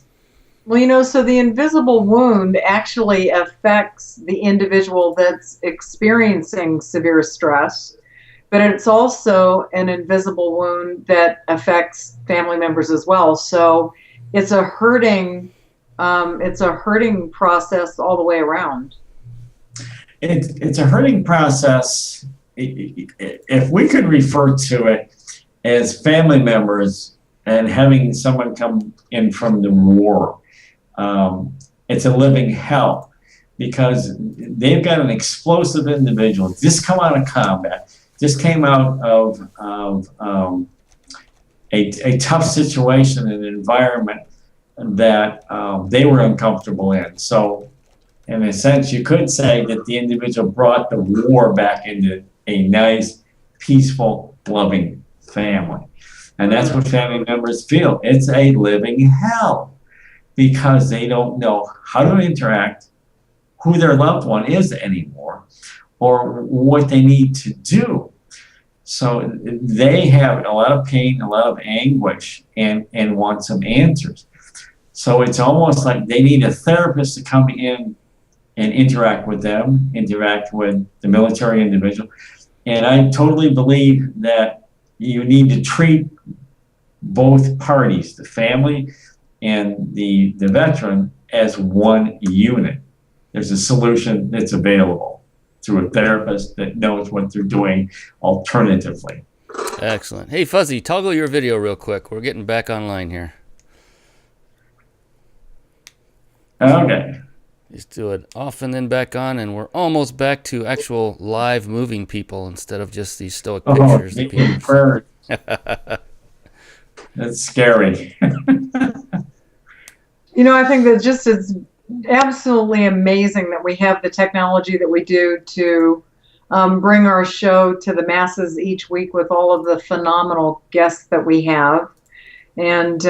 Well, so the invisible wound actually affects the individual that's experiencing severe stress, but it's also an invisible wound that affects family members as well. So it's a hurting, process all the way around. It's a hurting process. If we could refer to it as family members and having someone come in from the war, it's a living hell because they've got an explosive individual just come out of combat, just came out of a tough situation, an environment that they were uncomfortable in. So in a sense, you could say that the individual brought the war back into a nice, peaceful, loving family. And that's what family members feel. It's a living hell because they don't know how to interact, who their loved one is anymore, or what they need to do. So they have a lot of pain, a lot of anguish, and want some answers. So it's almost like they need a therapist to come in and interact with them, interact with the military individual. And I totally believe that you need to treat both parties, the family and the veteran, as one unit. There's a solution that's available through a therapist that knows what they're doing alternatively. Excellent. Hey, Fuzzy, toggle your video real quick. We're getting back online here. Okay. Just do it off and then back on, and we're almost back to actual live moving people instead of just these stoic pictures. That's scary. I think that just it's absolutely amazing that we have the technology that we do to bring our show to the masses each week with all of the phenomenal guests that we have. And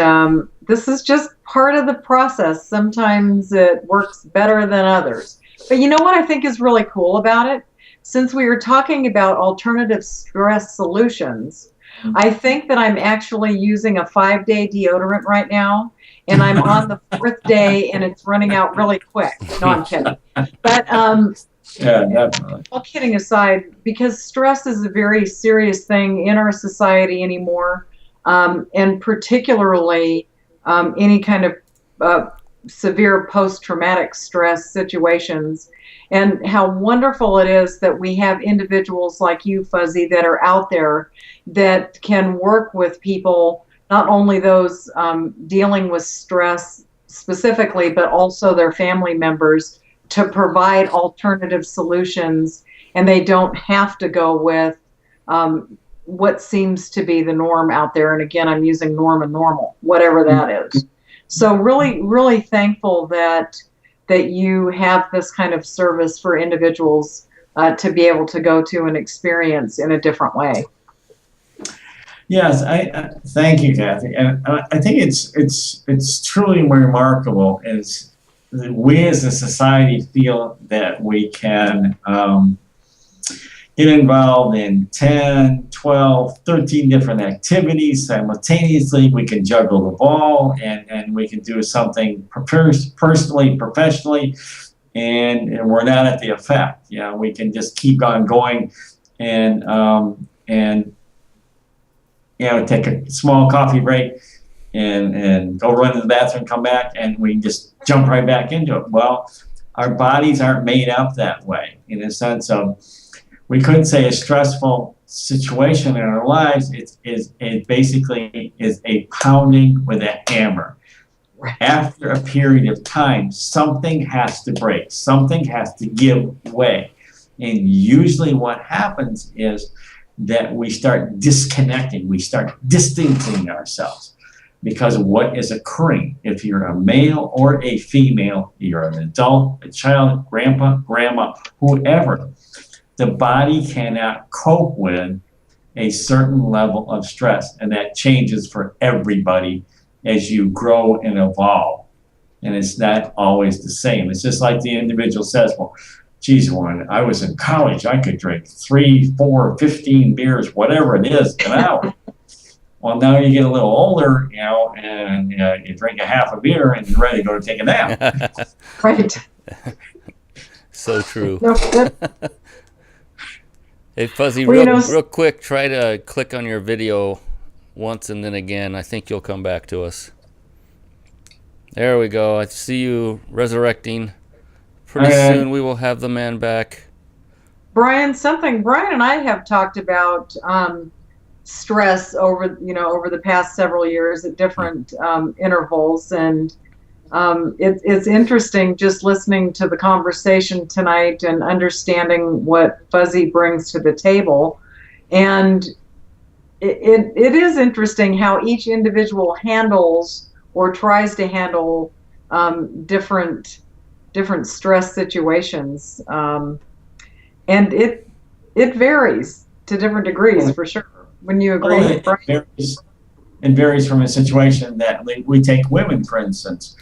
this is just part of the process. Sometimes it works better than others. But you know what I think is really cool about it? Since we were talking about alternative stress solutions, I think that I'm actually using a 5-day deodorant right now, and I'm on the 4th day, and it's running out really quick. No, I'm kidding. But yeah, definitely. All kidding aside, because stress is a very serious thing in our society anymore, and particularly any kind of severe post-traumatic stress situations, and how wonderful it is that we have individuals like you, Fuzzy, that are out there that can work with people, not only those dealing with stress specifically, but also their family members, to provide alternative solutions, and they don't have to go with what seems to be the norm out there. And again, I'm using norm and normal, whatever that is. So really, really thankful that you have this kind of service for individuals to be able to go to and experience in a different way. Yes, I thank you, Kathy, and I think it's truly remarkable is that we as a society feel that we can get involved in 10, 12, 13 different activities simultaneously. We can juggle the ball and we can do something personally, professionally, and we're not at the effect. We can just keep on going and take a small coffee break and go run to the bathroom, come back, and we just jump right back into it. Well, our bodies aren't made up that way, in the sense of we couldn't say a stressful situation in our lives. It basically is a pounding with a hammer. Right. After a period of time, something has to break. Something has to give way. And usually what happens is that we start disconnecting. We start distancing ourselves because of what is occurring. If you're a male or a female, you're an adult, a child, grandpa, grandma, whoever, the body cannot cope with a certain level of stress, and that changes for everybody as you grow and evolve. And it's not always the same. It's just like the individual says, well, geez, when I was in college, I could drink 3, 4, 15 beers, whatever it is, an hour. Well, now you get a little older, and you drink a half a beer and you're ready to go to take a nap. Right. So true. No, Hey, Fuzzy, Well, real quick, try to click on your video once and then again. I think you'll come back to us. There we go. I see you resurrecting. Pretty soon we will have the man back. Brian, Brian and I have talked about stress over the past several years at different intervals, and it's interesting just listening to the conversation tonight and understanding what Fuzzy brings to the table. And it is interesting how each individual handles or tries to handle different stress situations, and it varies to different degrees, for sure. Wouldn't you agree? It varies from a situation that we take women, for instance.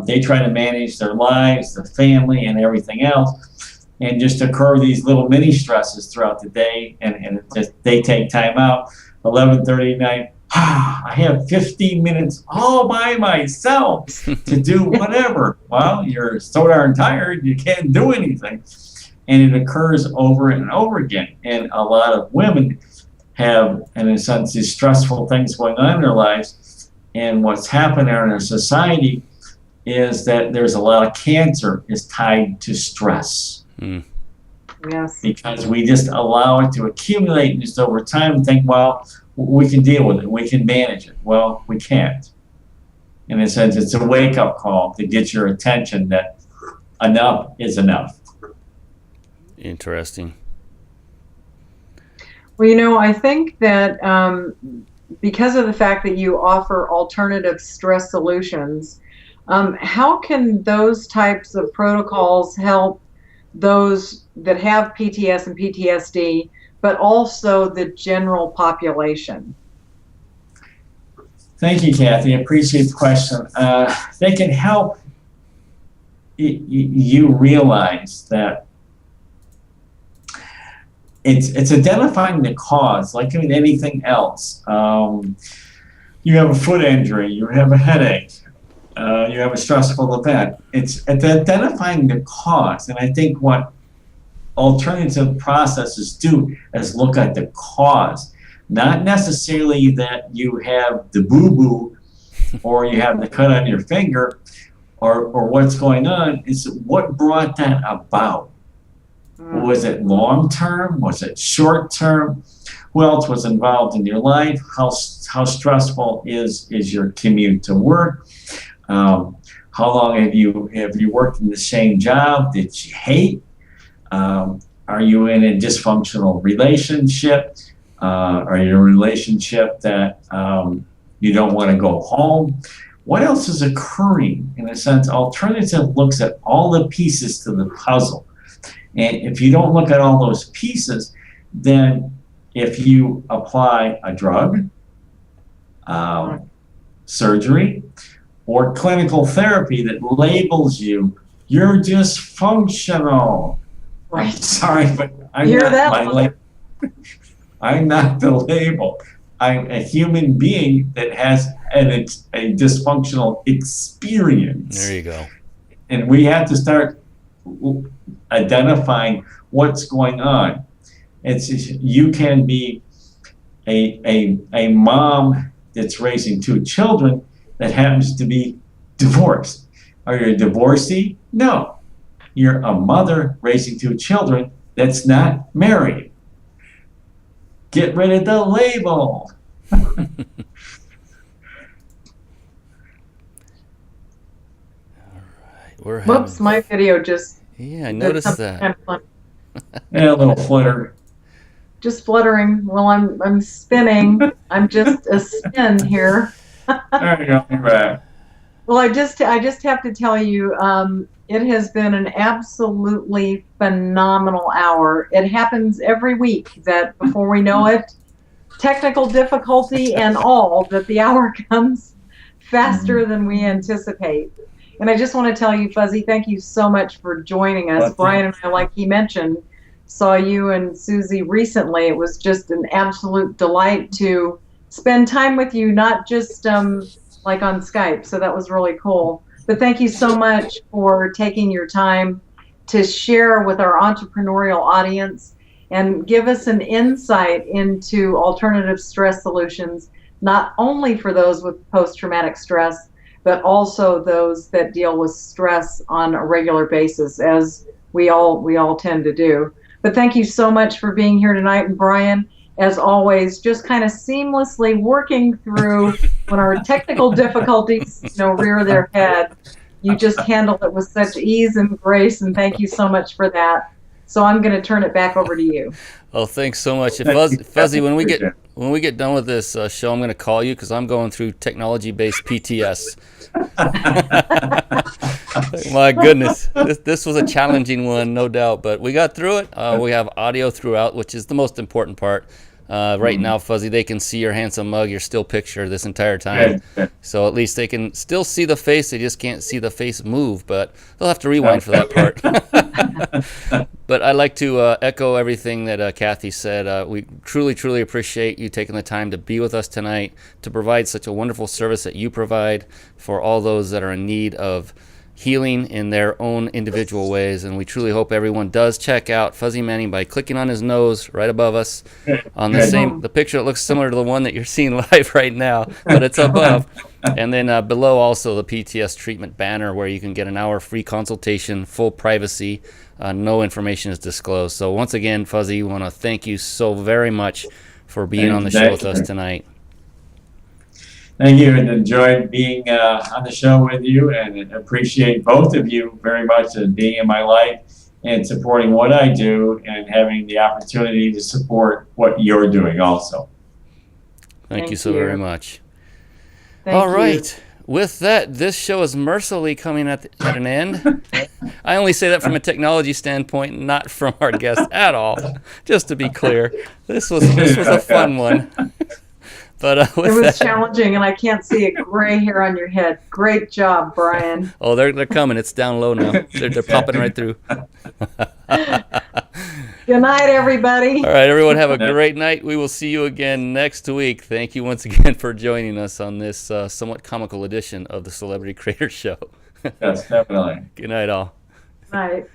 They try to manage their lives, their family, and everything else, and just occur these little mini stresses throughout the day, and they take time out. 11:30 at night, I have 15 minutes all by myself to do whatever. Well, you're so darn tired, you can't do anything. And it occurs over and over again. And a lot of women have, in a sense, these stressful things going on in their lives. And what's happened in our society is that there's a lot of cancer is tied to stress. Mm. Yes. Because we just allow it to accumulate and just over time and think, well, we can deal with it, we can manage it. Well, we can't. In a sense, it's a wake-up call to get your attention that enough is enough. Interesting. Well, I think that because of the fact that you offer alternative stress solutions, how can those types of protocols help those that have PTS and PTSD, but also the general population? Thank you, Kathy. I appreciate the question. They can help you realize that it's identifying the cause, like in anything else. You have a foot injury, you have a headache, you have a stressful event. It's identifying the cause. And I think what alternative processes do is look at the cause. Not necessarily that you have the boo-boo or you have the cut on your finger or what's going on. It's what brought that about. Was it long-term? Was it short-term? Who else was involved in your life? How stressful is your commute to work? How long have you worked in the same job that you hate? Are you in a dysfunctional relationship? Are you in a relationship that you don't want to go home? What else is occurring? In a sense, alternative looks at all the pieces to the puzzle. And if you don't look at all those pieces, then if you apply a drug, surgery, or clinical therapy that labels you, you're dysfunctional. Right. I'm sorry, but I'm Hear not that? I'm not the label. I'm a human being that has a dysfunctional experience. There you go. And we have to start identifying what's going on. You can be a mom that's raising two children that happens to be divorced. Are you a divorcee? No. You're a mother raising two children that's not married. Get rid of the label. Whoops, my video just... Yeah, I noticed that. Yeah, a little flutter. Just fluttering. Well, I'm spinning. I'm just a spin here. There you go. You're back. Well, I just have to tell you, it has been an absolutely phenomenal hour. It happens every week that before we know it, technical difficulty and all, that the hour comes faster than we anticipate. And I just want to tell you, Fuzzy, thank you so much for joining us. Brian and I, like he mentioned, saw you and Susie recently. It was just an absolute delight to spend time with you, not just like on Skype. So that was really cool. But thank you so much for taking your time to share with our entrepreneurial audience and give us an insight into alternative stress solutions, not only for those with post-traumatic stress, but also those that deal with stress on a regular basis, as we all tend to do. But thank you so much for being here tonight. And Brian, as always, just kind of seamlessly working through when our technical difficulties, rear their head. You just handle it with such ease and grace, and thank you so much for that. So I'm going to turn it back over to you. Oh, thanks so much. Fuzzy, when we get done with this show, I'm going to call you because I'm going through technology-based PTS. My goodness, this was a challenging one, no doubt, but we got through it. We have audio throughout, which is the most important part. Right now, Fuzzy, they can see your handsome mug, your still picture this entire time. So at least they can still see the face. They just can't see the face move, but they'll have to rewind for that part. But I'd like to echo everything that Kathy said. We truly, truly appreciate you taking the time to be with us tonight, to provide such a wonderful service that you provide for all those that are in need of healing in their own individual ways. And we truly hope everyone does check out Fuzzy Manning by clicking on his nose right above us on the picture. It looks similar to the one that you're seeing live right now, but it's above. And then below also the PTS treatment banner where you can get an hour free consultation, full privacy, no information is disclosed. So once again, Fuzzy, we want to thank you so very much for being on the show with us tonight. Thank you, and enjoyed being on the show with you, and appreciate both of you very much and being in my life and supporting what I do and having the opportunity to support what you're doing also. Thank you so very much. All right. With that, this show is mercifully coming at an end. I only say that from a technology standpoint, not from our guests at all. Just to be clear, this was a fun one. But it was challenging, and I can't see a gray hair on your head. Great job, Brian. Oh, they're coming. It's down low now. They're popping right through. Good night, everybody. All right, everyone, have a great night. We will see you again next week. Thank you once again for joining us on this somewhat comical edition of the Celebrity Creator Show. Yes, definitely. Good night, all. Good night.